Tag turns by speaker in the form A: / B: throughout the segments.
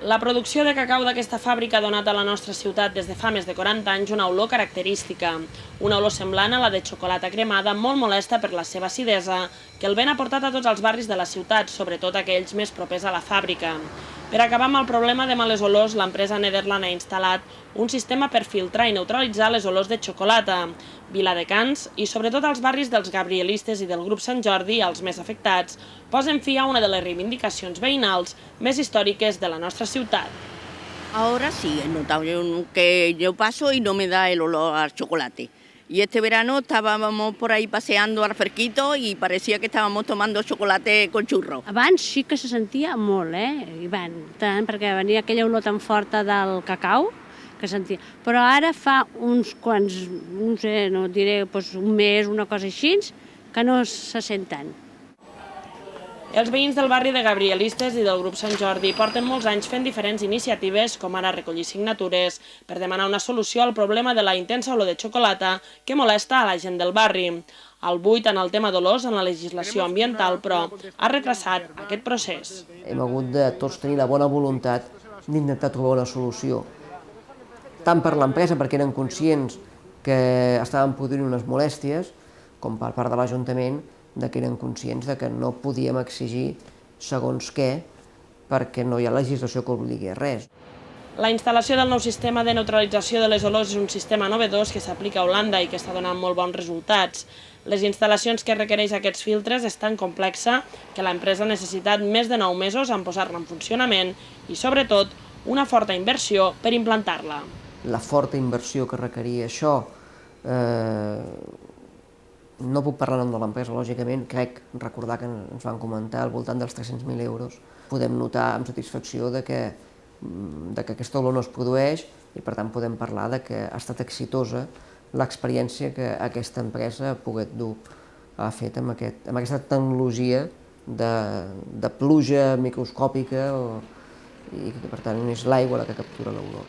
A: La producció de cacau d'aquesta fàbrica ha donat a la nostra ciutat des de fa més de 40 anys una olor característica. Una olor semblant a la de xocolata cremada, molt molesta per la seva acidesa, que el vent ha portat a tots els barris de la ciutat, sobretot aquells més propers a la fàbrica. Per acabar amb el problema de males olors, l'empresa Nederland ha instal·lat un sistema per filtrar i neutralitzar les olors de xocolata. Viladecans i sobretot els barris dels gabrielistes i del grup Sant Jordi, els més afectats, posen fi a una de les reivindicacions veïnals més històriques de la nostra ciutat.
B: Ahora sí, he notado que yo paso y no me da el olor al chocolate. Y este verano estábamos por ahí paseando al fresquito y parecía que estábamos tomando chocolate con churro.
C: Abans sí que se sentia molt, tant, perquè venia aquella olor tan forta del cacau que sentia. Però ara fa uns quants, no sé, no diré, un mes, una cosa així, que no se sent tant.
A: Els veïns del barri de Gabrielistes i del grup Sant Jordi porten molts anys fent diferents iniciatives, com ara recollir signatures, per demanar una solució al problema de la intensa olor de xocolata que molesta a la gent del barri. El buit en el tema d'olors en la legislació ambiental, però, ha retrasat aquest procés.
D: Hem hagut de tots tenir la bona voluntat d'intentar trobar una solució. Tant per l'empresa, perquè eren conscients que estaven produint unes molèsties, com per part de l'Ajuntament, que eren conscients que no podíem exigir segons què perquè no hi ha legislació que obligui a res.
A: La instal·lació del nou sistema de neutralització de les olors és un sistema novedós que s'aplica a Holanda i que està donant molt bons resultats. Les instal·lacions que requereix aquests filtres és tan complexa que l'empresa ha necessitat més de 9 mesos en posar-la en funcionament i, sobretot, una forta inversió per implantar-la.
D: La forta inversió que requeria això, no puc parlar en nom de l'empresa, lògicament, crec recordar que ens van comentar al voltant dels 300.000 euros. Podem notar amb satisfacció que aquesta olor no es produeix i per tant podem parlar que ha estat exitosa l'experiència que aquesta empresa ha pogut dur a fet amb aquesta tecnologia de pluja microscòpica i que per tant és l'aigua la que captura l'olor.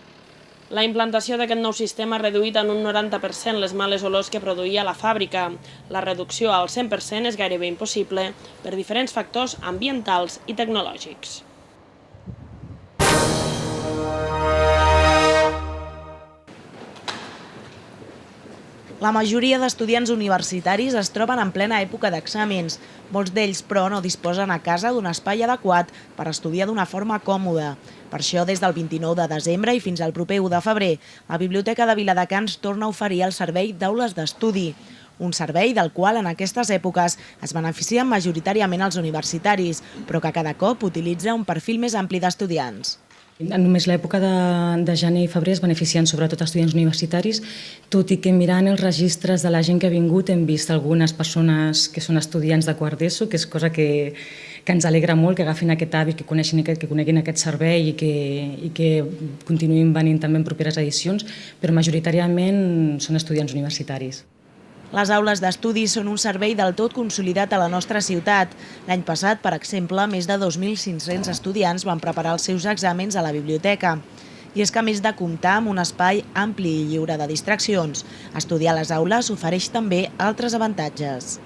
A: La implantació d'aquest nou sistema ha reduït en un 90% les males olors que produïa la fàbrica. La reducció al 100% és gairebé impossible per diferents factors ambientals i tecnològics.
E: La majoria d'estudiants universitaris es troben en plena època d'exàmens. Molts d'ells, però, no disposen a casa d'un espai adequat per estudiar d'una forma còmoda. Per això, des del 29 de desembre i fins al proper 1 de febrer, la Biblioteca de Viladecans torna a oferir el servei d'aules d'estudi. Un servei del qual en aquestes èpoques es beneficien majoritàriament els universitaris, però que cada cop utilitza un perfil més ampli d'estudiants.
F: Només l'època de gener i febrer es beneficien sobretot estudiants universitaris, tot i que mirant els registres de la gent que ha vingut hem vist algunes persones que són estudiants de quart d'ESO, que és cosa que ens alegra molt, que agafin aquest hàbit, que coneguin aquest servei i que continuïn venint també en properes edicions, però majoritàriament són estudiants universitaris.
E: Les aules d'estudi són un servei del tot consolidat a la nostra ciutat. L'any passat, per exemple, més de 2.500 estudiants van preparar els seus exàmens a la biblioteca. I és que a més de comptar amb un espai ampli i lliure de distraccions, estudiar a les aules ofereix també altres avantatges.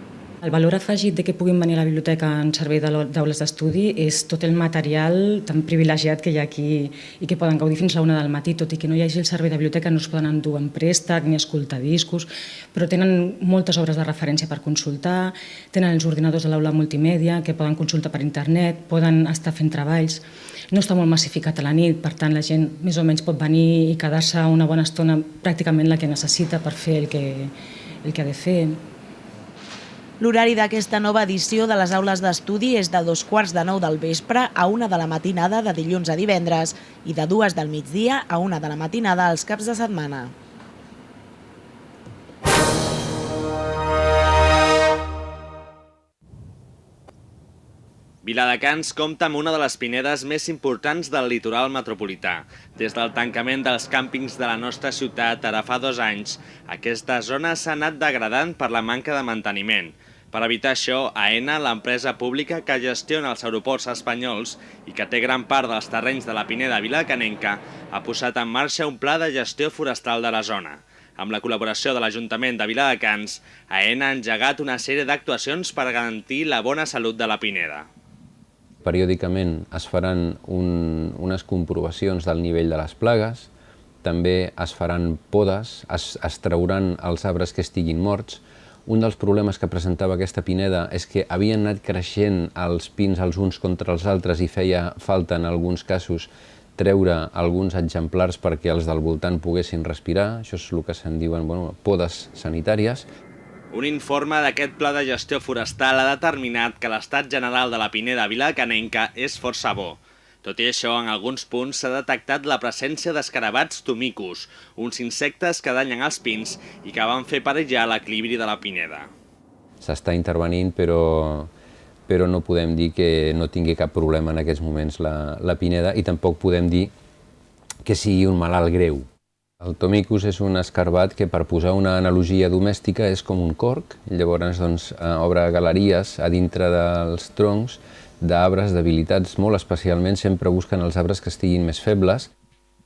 F: El valor afegit de que puguin venir a la biblioteca en servei d'aules d'estudi és tot el material tan privilegiat que hi ha aquí i que poden gaudir fins a la 1 del matí, tot i que no hi hagi el servei de biblioteca, no es poden endur en préstec ni escoltar discos, però tenen moltes obres de referència per consultar, tenen els ordinadors de l'aula multimèdia que poden consultar per internet, poden estar fent treballs. No està molt massificat a la nit, per tant la gent més o menys pot venir i quedar-se una bona estona, pràcticament la que necessita per fer el que ha de fer.
E: L'horari d'aquesta nova edició de les aules d'estudi és de 8:45 del vespre a 1 de la matinada de dilluns a divendres i de 2 del migdia a 1 de la matinada els caps de setmana.
G: Viladecans compta amb una de les pinedes més importants del litoral metropolità. Des del tancament dels càmpings de la nostra ciutat ara fa 2 anys, aquesta zona s'ha anat degradant per la manca de manteniment. Per evitar això, AENA, l'empresa pública que gestiona els aeroports espanyols i que té gran part dels terrenys de la Pineda viladecanenca, ha posat en marxa un pla de gestió forestal de la zona. Amb la col·laboració de l'Ajuntament de Viladecans, AENA ha engegat una sèrie d'actuacions per garantir la bona salut de la pineda.
H: Periòdicament es faran unes comprovacions del nivell de les plagues, també es faran podes, es trauran els arbres que estiguin morts. Un dels problemes que presentava aquesta pineda és que havien anat creixent els pins els uns contra els altres i feia falta en alguns casos treure alguns exemplars perquè els del voltant poguessin respirar. Això és el que se'n diuen podes sanitàries.
G: Un informe d'aquest pla de gestió forestal ha determinat que l'estat general de la pineda viladecanenca és força bo. Tot i això, en alguns punts s'ha detectat la presència d'escarabats tomicus, uns insectes que danyen els pins i que van fer perillar l'equilibri de la pineda.
H: S'està intervenint, però no podem dir que no tingui cap problema en aquests moments la pineda i tampoc podem dir que sigui un malalt greu. El tomicus és un escarabat que, per posar una analogia domèstica, és com un corc. Llavors obre galeries a dintre dels troncs d'arbres debilitats, molt especialment sempre busquen els arbres que estiguin més febles.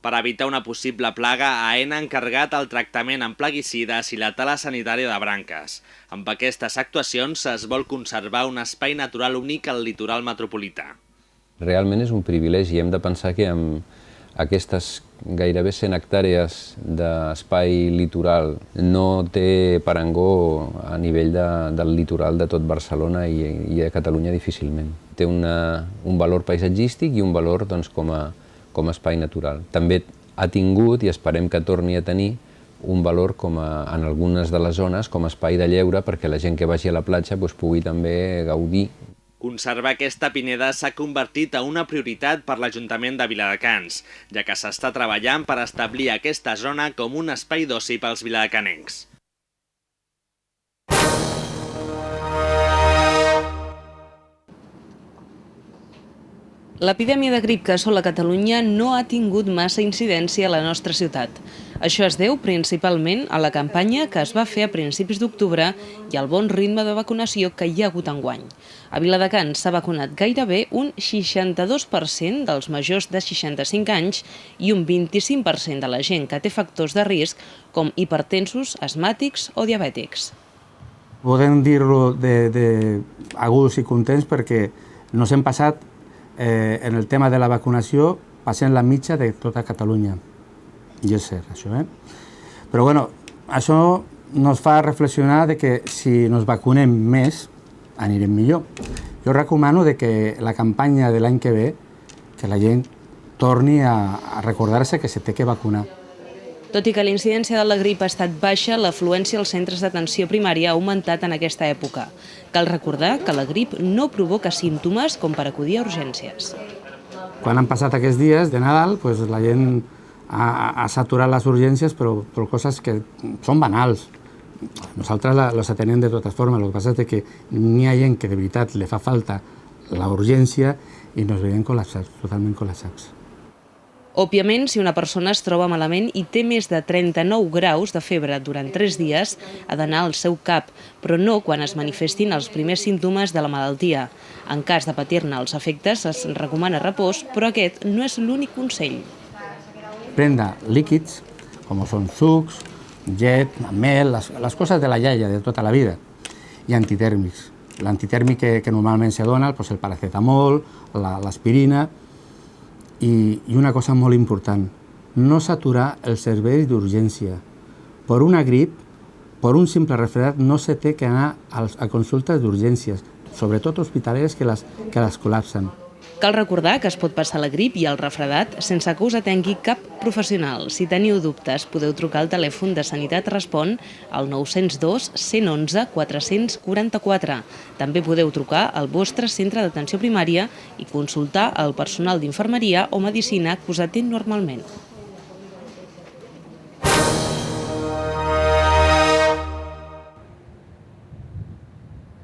G: Per evitar una possible plaga, AENA ha encarregat el tractament amb plaguicides i la tala sanitària de branques. Amb aquestes actuacions es vol conservar un espai natural únic al litoral metropolità.
H: Realment és un privilegi. Hem de pensar que amb aquestes gairebé 100 hectàrees d'espai litoral no té parangó a nivell del litoral de tot Barcelona i a Catalunya difícilment. Té un valor paisatgístic i un valor com a espai natural. També ha tingut, i esperem que torni a tenir, un valor en algunes de les zones com a espai de lleure perquè la gent que vagi a la platja pugui també gaudir.
G: Conservar aquesta pineda s'ha convertit en una prioritat per l'Ajuntament de Viladecans, ja que s'està treballant per establir aquesta zona com un espai d'oci pels viladecanencs.
I: L'epidèmia de grip que assola Catalunya no ha tingut massa incidència a la nostra ciutat. Això es deu principalment a la campanya que es va fer a principis d'octubre i al bon ritme de vacunació que hi ha hagut enguany. A Viladecans s'ha vacunat gairebé un 62% dels majors de 65 anys i un 25% de la gent que té factors de risc com hipertensos, asmàtics o diabètics.
J: Podem dir-lo aguts i contents perquè nos hem passat en el tema de la vacunació passem la mitja de tota Catalunya. I és cert, això. Però bueno, això ens fa reflexionar de que si nos vacunem més, anirem millor. Jo recomano que la campanya de l'any que ve, que la gent torni a recordar-se que se té que vacunar.
I: Tot i que la incidència de la grip ha estat baixa, l'afluència als centres d'atenció primària ha augmentat en aquesta època. Cal recordar que la grip no provoca símptomes com per acudir a urgències.
J: Quan han passat aquests dies de Nadal, la gent ha saturat les urgències, però coses que són banals. Nosaltres les atenem de totes formes, el que passa és que n'hi ha gent que de veritat li fa falta la urgència i nos veiem col·lapsats, totalment col·lapsats.
I: Òbviament, si una persona es troba malament i té més de 39 graus de febre durant 3 dies, ha d'anar al seu CAP, però no quan es manifestin els primers símptomes de la malaltia. En cas de patir-ne els efectes, es recomana repòs, però aquest no és l'únic consell.
J: Prendre líquids, com són sucs, llet, mel, les coses de la iaia de tota la vida, i antitèrmics. L'antitèrmic que normalment se dona, el paracetamol, l'aspirina, i una cosa molt important, no saturar els serveis d'urgència. Per una grip, per un simple resfriat, no se té que anar a consultes d'urgències, sobretot hospitaleres que les col·lapsen.
I: Cal recordar que es pot passar la grip i el refredat sense que us atengui cap professional. Si teniu dubtes, podeu trucar al telèfon de Sanitat Respon al 902 111 444. També podeu trucar al vostre centre d'atenció primària i consultar el personal d'infermeria o medicina que us atén normalment.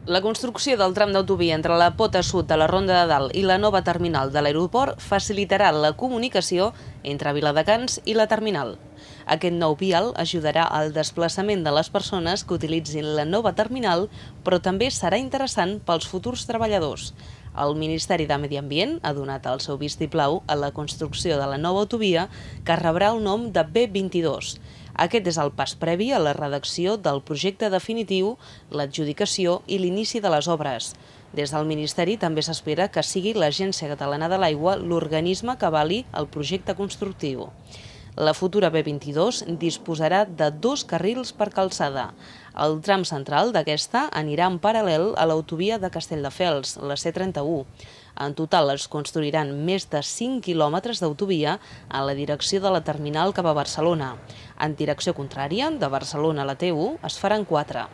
I: La construcció del tram d'autovia entre la pota sud de la Ronda de Dalt i la nova terminal de l'aeroport facilitarà la comunicació entre Viladecans i la terminal. Aquest nou vial ajudarà al desplaçament de les persones que utilitzin la nova terminal, però també serà interessant pels futurs treballadors. El Ministeri de Medi Ambient ha donat el seu vistiplau a la construcció de la nova autovia que rebrà el nom de B22. Aquest és el pas previ a la redacció del projecte definitiu, l'adjudicació i l'inici de les obres. Des del Ministeri també s'espera que sigui l'Agència Catalana de l'Aigua l'organisme que avali el projecte constructiu. La futura B22 disposarà de 2 carrils per calçada. El tram central d'aquesta anirà en paral·lel a l'autovia de Castelldefels, la C31. En total es construiran més de 5 quilòmetres d'autovia en la direcció de la terminal cap a Barcelona. En direcció contrària, de Barcelona a la T1, es faran 4.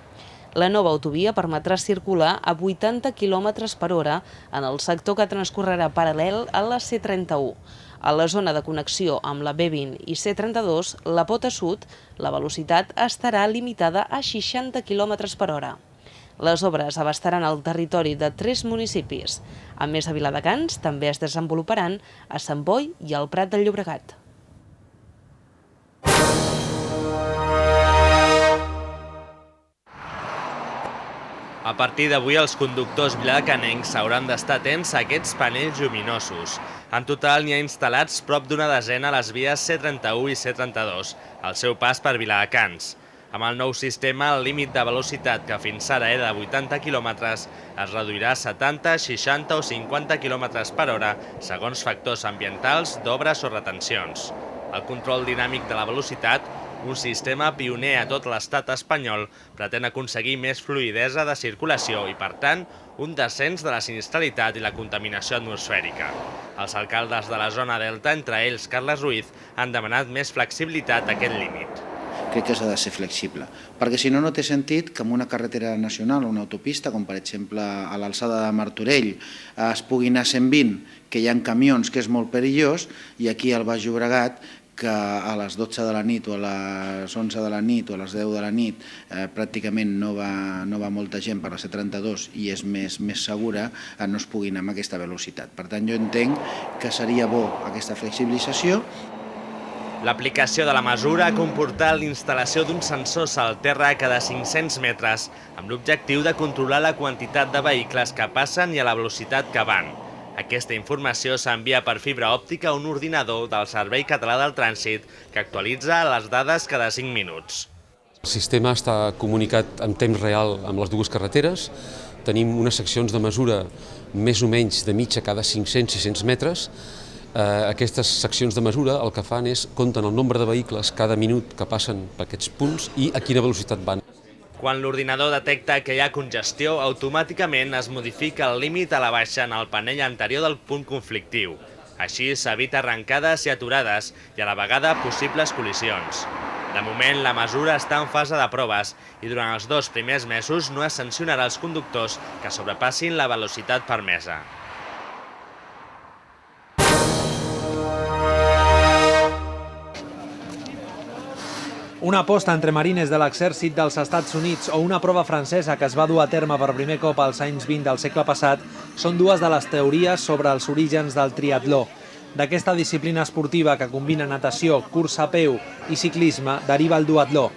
I: La nova autovia permetrà circular a 80 km per hora en el sector que transcorrerà paral·lel a la C31. A la zona de connexió amb la B20 i C32, la pota sud, la velocitat estarà limitada a 60 km per hora. Les obres abastaran el territori de 3 municipis. A més a Viladecans, també es desenvoluparan a Sant Boi i al Prat del Llobregat.
G: A partir d'avui, els conductors viladecanencs hauran d'estar atents a aquests panells lluminosos. En total, n'hi ha instal·lats prop d'una desena a les vies C31 i C32, al seu pas per Viladecans. Amb el nou sistema, el límit de velocitat, que fins ara era de 80 km, es reduirà a 70, 60 o 50 km per hora, segons factors ambientals, d'obres o retencions. El control dinàmic de la velocitat, un sistema pioner a tot l'estat espanyol, pretén aconseguir més fluïdesa de circulació i, per tant, un descens de la sinistralitat i la contaminació atmosfèrica. Els alcaldes de la zona Delta, entre ells Carles Ruiz, han demanat més flexibilitat a aquest límit.
K: Crec que s'ha de ser flexible, perquè si no, no té sentit que en una carretera nacional o una autopista, com per exemple a l'alçada de Martorell, es pugui anar a 120, que hi ha camions, que és molt perillós, i aquí al Baix Llobregat, que a les 12 de la nit o a les 11 de la nit o a les 10 de la nit pràcticament no va molta gent per la C32 i és més segura, no es pugui anar amb aquesta velocitat. Per tant, jo entenc que seria bo aquesta flexibilització.
G: L'aplicació de la mesura ha comportat l'instal·lació d'un sensor al terra cada 500 metres, amb l'objectiu de controlar la quantitat de vehicles que passen i a la velocitat que van. Aquesta informació s'envia per fibra òptica a un ordinador del Servei Català del Trànsit que actualitza les dades cada 5 minuts.
L: El sistema està comunicat en temps real amb les dues carreteres. Tenim unes seccions de mesura més o menys de mitja cada 500-600 metres. Aquestes seccions de mesura el que fan és compten el nombre de vehicles cada minut que passen per aquests punts i a quina velocitat van.
G: Quan l'ordinador detecta que hi ha congestió, automàticament es modifica el límit a la baixa en el panell anterior del punt conflictiu. Així s'evita arrencades i aturades i a la vegada possibles col·lisions. De moment, la mesura està en fase de proves i durant els 2 primers mesos no es sancionarà els conductors que sobrepassin la velocitat permesa.
M: Una aposta entre marines de l'exèrcit dels Estats Units o una prova francesa que es va dur a terme per primer cop als anys 20 del segle passat són dues de les teories sobre els orígens del triatló. D'aquesta disciplina esportiva que combina natació, cursa a peu i ciclisme deriva el duatló.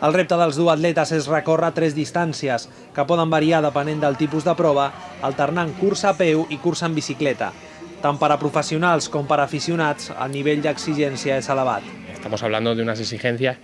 M: El repte dels duatletes és recórrer 3 distàncies, que poden variar depenent del tipus de prova, alternant cursa a peu i cursa en bicicleta. Tant per a professionals com per a aficionats, el nivell d'exigència és elevat.
N: Estamos hablando de unas exigencias,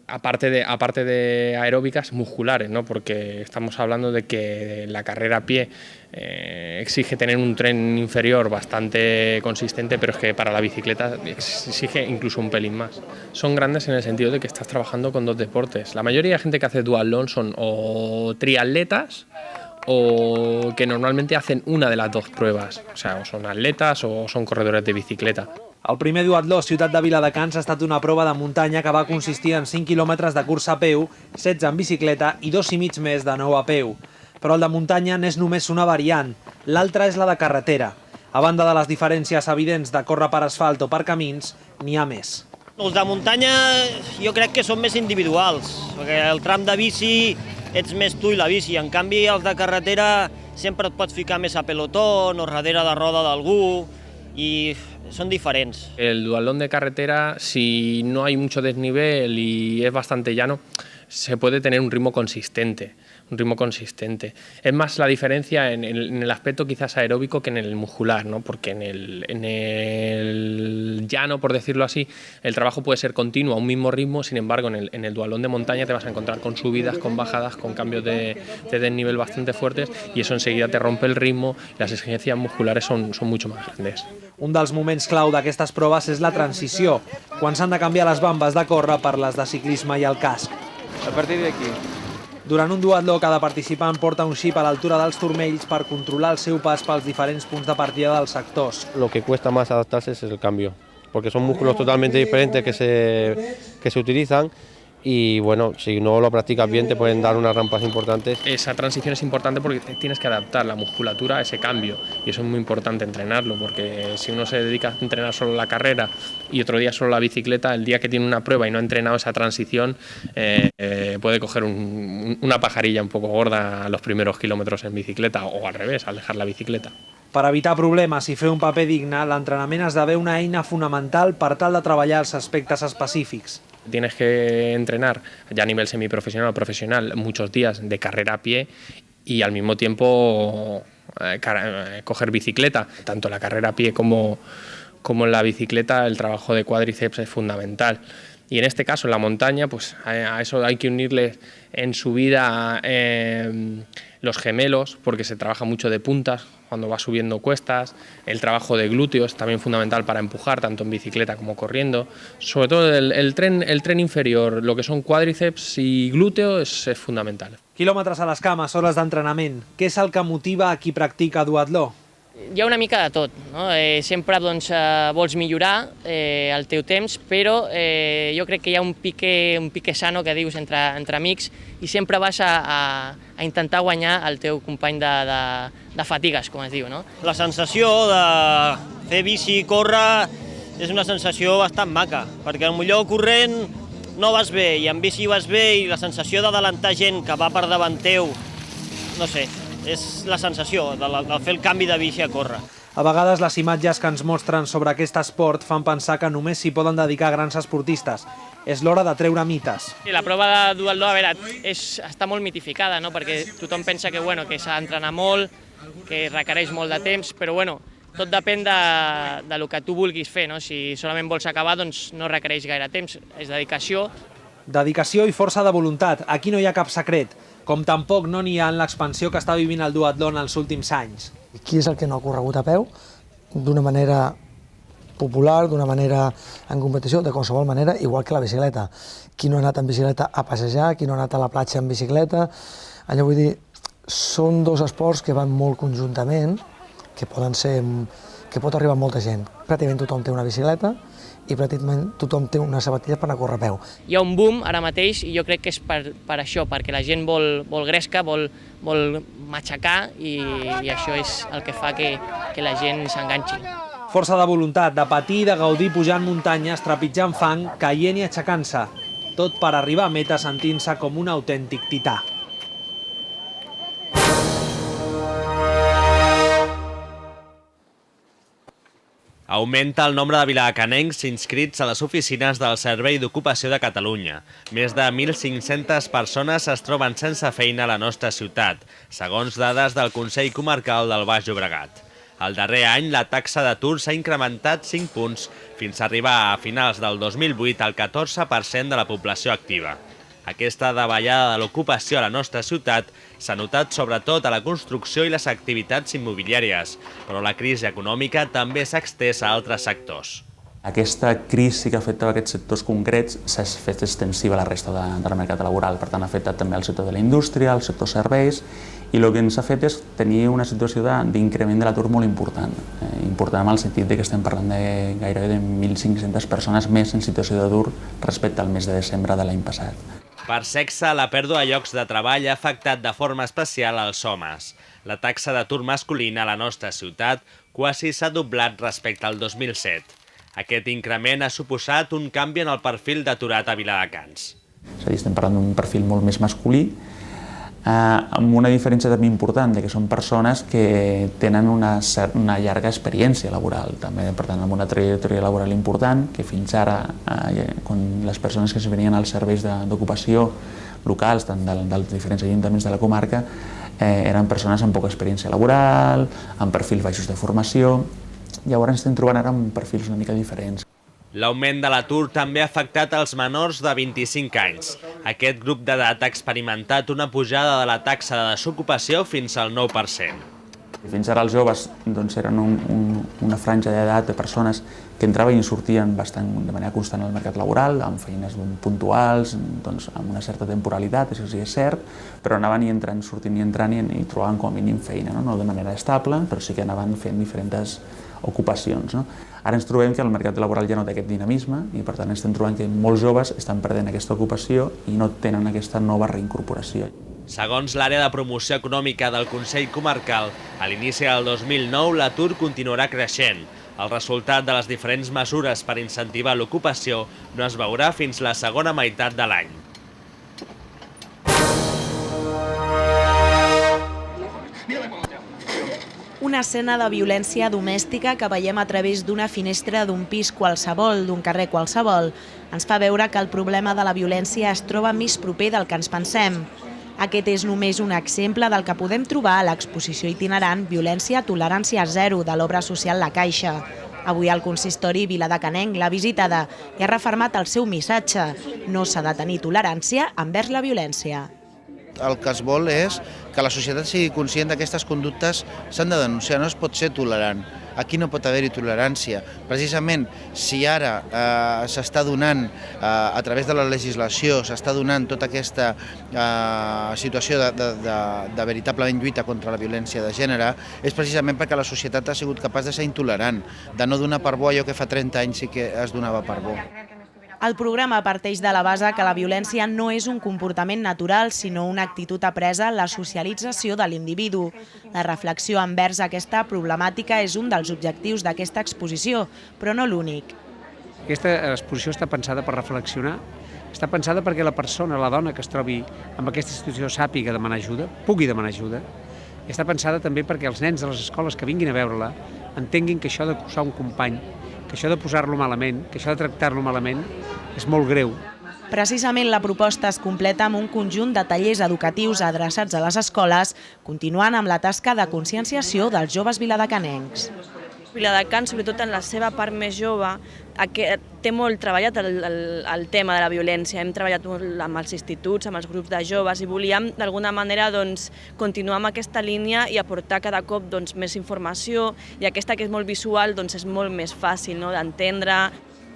N: aparte de aeróbicas, musculares, ¿no? Porque estamos hablando de que la carrera a pie exige tener un tren inferior bastante consistente, pero es que para la bicicleta exige incluso un pelín más. Son grandes en el sentido de que estás trabajando con 2 deportes. La mayoría de gente que hace duatlón son o triatletas o que normalmente hacen una de las 2 pruebas, o sea, o son atletas o son corredores de bicicleta.
M: El primer duatló Ciutat de Viladecans ha estat una prova de muntanya que va consistir en 5 quilòmetres de cursa a peu, 16 en bicicleta i 2 i mig més de 9 a peu. Però el de muntanya n'és només una variant, l'altra és la de carretera. A banda de les diferències evidents de córrer per asfalt o per camins, n'hi ha més.
O: Els de muntanya jo crec que són més individuals, perquè el tram de bici ets més tu i la bici, en canvi els de carretera sempre et pots ficar més a pelotó o darrere de roda d'algú i son diferentes.
N: El duatlón de carretera, si no hay mucho desnivel y es bastante llano, se puede tener un ritmo consistente. consistente. Es más la diferencia en el aspecto quizás aeróbico que en el muscular, ¿no? Porque en el llano, por decirlo así, el trabajo puede ser continuo a un mismo ritmo, sin embargo en el dualón de montaña te vas a encontrar con subidas, con bajadas, con cambios de desnivel bastante fuertes y eso enseguida te rompe el ritmo y las exigencias musculares son mucho más grandes.
M: Un dels moments clau d'aquestes proves és la transició, quan s'han de canviar les bambes de córrer per les de ciclisme i el casc.
P: A partir d'aquí.
M: Durant un duatló, cada participant porta un xip a l'altura dels turmells per controlar el seu pas pels diferents punts de partida dels sectors.
P: Lo que cuesta más adaptarse es el cambio, porque son músculos totalmente diferentes que se utilizan y bueno, si no lo practicas bien te pueden dar unas rampas importantes.
N: Esa transición es importante porque tienes que adaptar la musculatura a ese cambio y eso es muy importante entrenarlo, porque si uno se dedica a entrenar solo la carrera y otro día solo la bicicleta, el día que tiene una prueba y no ha entrenado esa transición puede coger una pajarilla un poco gorda a los primeros kilómetros en bicicleta o al revés, al dejar la bicicleta.
M: Per evitar problemes i fer un paper digne, l'entrenament esdevé una eina fonamental per tal de treballar els aspectes específics.
N: Tienes que entrenar ya a nivel semiprofesional o profesional muchos días de carrera a pie y al mismo tiempo coger bicicleta. Tanto la carrera a pie como en la bicicleta el trabajo de cuádriceps es fundamental. Y en este caso en la montaña pues a eso hay que unirle en subida los gemelos porque se trabaja mucho de puntas cuando va subiendo cuestas, el trabajo de glúteos también fundamental para empujar tanto en bicicleta como corriendo, sobre todo el tren inferior, lo que son cuádriceps y glúteos es fundamental.
M: Quilòmetres a les cames, hores d'entrenament. Què és el que motiva a qui practica duatló?
Q: Hi ha una mica de tot, no? Sempre vols millorar el teu temps, però jo crec que hi ha un pique sano que dius entre amics i sempre vas a intentar guanyar el teu company de fatigues, com es diu, no?
O: La sensació de fer bici i córrer és una sensació bastant maca, perquè potser corrent no vas bé i en bici vas bé i la sensació d'adelantar gent que va per davant teu, no sé, és la sensació de fer el canvi de bici a córrer.
M: A vegades les imatges que ens mostren sobre aquest esport fan pensar que només s'hi poden dedicar grans esportistes. És l'hora de treure mites.
Q: La prova de duatló, a veure, està molt mitificada, no? Perquè tothom pensa que s'ha d'entrenar molt, que requereix molt de temps, però tot depèn del que tu vulguis fer, no? Si solament vols acabar, doncs no requereix gaire temps, és dedicació.
M: Dedicació i força de voluntat, aquí no hi ha cap secret, com tampoc no n'hi ha en l'expansió que està vivint el duatló en els últims anys.
R: Qui és el que no ha corregut a peu? D'una manera popular, d'una manera en competició, de qualsevol manera, igual que la bicicleta. Qui no ha anat en bicicleta a passejar, qui no ha anat a la platja en bicicleta. Allò vull dir, són dos esports que van molt conjuntament, que pot arribar a molta gent. Pràcticament tothom té una bicicleta i pràcticament tothom té unes sabatilles per anar a córrer a peu.
Q: Hi ha un boom ara mateix i jo crec que és per això, perquè la gent vol gresca, vol matxacar i això és el que fa que la gent s'enganxi.
M: Força de voluntat, de patir i de gaudir pujant muntanyes, trepitjant fang, caient i aixecant-se. Tot per arribar a meta sentint-se com un autèntic tità.
G: Augmenta el nombre de viladecanencs inscrits a les oficines del Servei d'Ocupació de Catalunya. Més de 1.500 persones es troben sense feina a la nostra ciutat, segons dades del Consell Comarcal del Baix Llobregat. El darrer any, la taxa d'atur s'ha incrementat 5 punts, fins a arribar a finals del 2008 al 14% de la població activa. Aquesta davallada de l'ocupació a la nostra ciutat s'ha notat sobretot a la construcció i les activitats immobiliàries, però la crisi econòmica també s'ha estès a altres sectors.
S: Aquesta crisi que ha afectat aquests sectors concrets s'ha fet extensiva a la resta del mercat laboral, per tant ha afectat també el sector de la indústria, el sector serveis, i el que ens ha fet és tenir una situació d'increment de l'atur molt important. Important en el sentit que estem parlant de gairebé de 1.500 persones més en situació d'atur respecte al mes de desembre de l'any passat.
G: Per sexe, la pèrdua de llocs de treball ha afectat de forma especial als homes. La taxa d'atur masculina a la nostra ciutat quasi s'ha doblat respecte al 2007. Aquest increment ha suposat un canvi en el perfil d'aturat a Viladecans.
S: És a dir, estem parlant d'un perfil molt més masculí, amb una diferència també important, que són persones que tenen una llarga experiència laboral, també, per tant, amb una trajectòria laboral important, que fins ara, quan les persones que es venien als serveis d'ocupació locals, tant dels diferents ajuntaments de la comarca, eren persones amb poca experiència laboral, amb perfils baixos de formació. Llavors estem trobant ara amb perfils una mica diferents.
G: L'augment de l'atur també ha afectat els menors de 25 anys. Aquest grup d'edat ha experimentat una pujada de la taxa de desocupació fins al 9%.
S: Fins ara els joves eren una franja d'edat de persones que entraven i sortien de manera constant al mercat laboral, amb feines puntuals, amb una certa temporalitat, això sí és cert, però anaven i entrant, sortint i entrant i trobaven com a mínim feina, no de manera estable, però sí que anaven fent diferents ocupacions. Ara ens trobem que el mercat laboral ja no té aquest dinamisme i per tant estem trobant que molts joves estan perdent aquesta ocupació i no tenen aquesta nova reincorporació.
G: Segons l'àrea de promoció econòmica del Consell Comarcal, a l'inici del 2009 l'atur continuarà creixent. El resultat de les diferents mesures per incentivar l'ocupació no es veurà fins la segona meitat de l'any.
E: Una escena de violència domèstica que veiem a través d'una finestra d'un pis qualsevol, d'un carrer qualsevol, ens fa veure que el problema de la violència es troba més proper del que ens pensem. Aquest és només un exemple del que podem trobar a l'exposició itinerant Violència, Tolerància Zero de l'obra social La Caixa. Avui el consistori viladecanenc l'ha visitada i ha refermat el seu missatge: no s'ha de tenir tolerància envers la violència.
K: El que es vol és que la societat sigui conscient d'aquestes conductes s'han de denunciar, no es pot ser tolerant. Aquí no pot haver-hi tolerància. Precisament, si ara s'està donant, a través de la legislació, s'està donant tota aquesta situació de veritablement lluita contra la violència de gènere, és precisament perquè la societat ha sigut capaç de ser intolerant, de no donar per bo allò que fa 30 anys sí que es donava per bo.
E: El programa parteix de la base que la violència no és un comportament natural, sinó una actitud apresa en la socialització de l'individu. La reflexió envers aquesta problemàtica és un dels objectius d'aquesta exposició, però no l'únic.
T: Aquesta exposició està pensada per reflexionar, està pensada perquè la persona, la dona que es trobi en aquesta situació sàpiga demanar ajuda, pugui demanar ajuda, i està pensada també perquè els nens de les escoles que vinguin a veure-la entenguin que això d'acusar un company, que això de posar-lo malament, que això de tractar-lo malament és molt greu.
E: Precisament la proposta es completa amb un conjunt de tallers educatius adreçats a les escoles, continuant amb la tasca de conscienciació dels joves viladecanencs.
U: Viladecans, sobretot en la seva part més jove, té molt treballat el tema de la violència. Hem treballat molt amb els instituts, amb els grups de joves i volíem d'alguna manera continuar amb aquesta línia i aportar cada cop més informació, i aquesta que és molt visual és molt més fàcil d'entendre.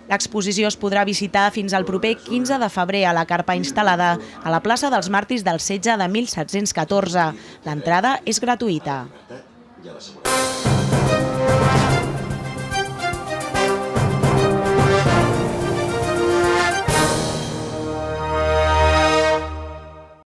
E: L'exposició es podrà visitar fins al proper 15 de febrer a la carpa instal·lada a la plaça dels Màrtirs del Setge de 1714. L'entrada és gratuïta.